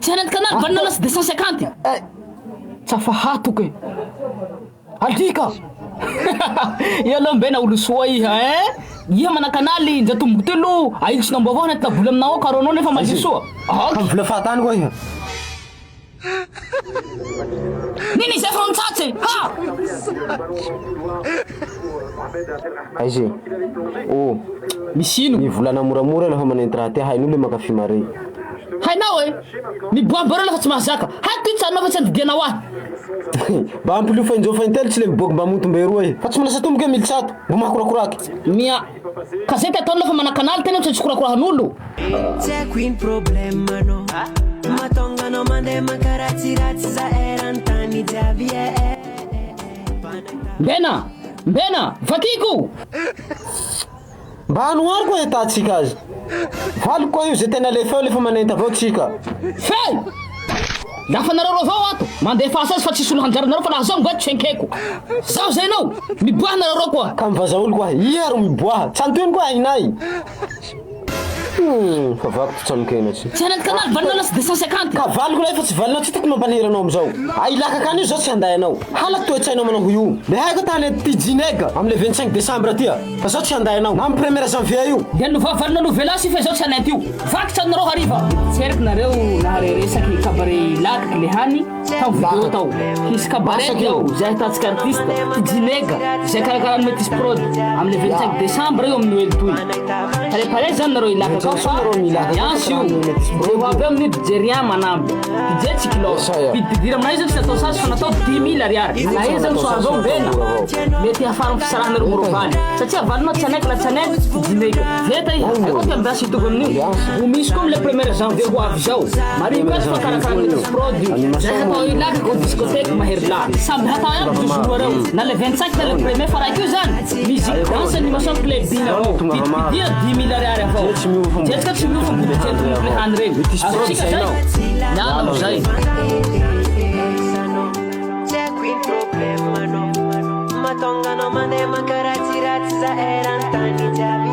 Tsy anaty Canal valinalas 250. Tsafahatoko e. Alika. Yalo mbena olo soa iha Iha mana Kanaly njatombo telo ahisinao mbavao anaty taboly aminao karonao nefa madio soa. Kam vola fahatany koa iha. Nini zay fa mitsatse? Ha! Aizy. Oh, Misy ino? mivolana moramora lafa manenty raha ty hain'olo le makafy mare. Hainao miboabareo lafa tsy mahazaka. Haiko ity sanao fa tsy andidianao ahy. Mba ampilofo injo faintelo tsy le miboaky mba motombe roa e. Fa tsy manasa tomboky mily tsato. Mba makorakoraky. Mia kasety ataony lafa mana Canal tena tsy korakorahan'olo. C'è qui un problema no. Ma tongano mande makaratsiratsy za erantany jiaby Mbena, vakiko. Mba anoary koa hetatsika azy. Valiko koa io zay tena lefeo lefa manenty avao tsika. Fey! Lafa nareo avao ato mandeha fasa azy fa tsisy olo hanjaranareo fa laha zaho mboa tsy henkeko. Zaho zay nao miboaha nareo koa. Ka mivaza olo koa iha ro miboaha. Tsantoiny koa hainay. Fa valiko tsamokenatsy. Tsy anaty Canal valinalas 250. Ka valiko lay fa tsy valinao tsy toko mampaniranao amizao. Ay laka kany io zao tsy handay anao. Halako toetsainao manao io. Le haiko tany ty jinega amle 25 décembre aty. Fa zao tsy handay anao. Am 1er janvier io. Ya valina novelasy fa zao tsy hanenty io. Vakitra anareo hariva. Tseriko nareo nahareresaky kabare lakaky le hany. Tao video tao. Hisy kabare tao. Zay hitatsika artiste. Ty jinega. Zay karakara metis prod. Amle 25 décembre io amin'ny toy. Pare zany nareo ilaka kao fa yansy io. Rehefa avy amin'ny Nigérian manamby. Budget tsy kilo. Pidira aminay zany tsy natao sasy fa natao 10 000 ariary. Na izy zany soazao mbena. Mety hafara fisarahana ro morovaly. Satria valinao tsanaiky la tsanaiky jinega. Veta iha. Aiko ty ambasy itoko amin'io. Ho misy koa le 1er janvier ho avy zao. Mari pesy fa karakara metis prod io. Zay atao ilaka au discothèque mahery la. Samby hatao iaby toujours reo. Na le 25 na le 1er fa raha io zany. Musique danse animation clubine avao. Pidira 10 000 ariary avao. Jetka tsy mio fa budget le hany regny. Azontsika zay. Niala amizay. C'è qui un problema no. Ma tongano mande makaratsiratsy za erantany jiaby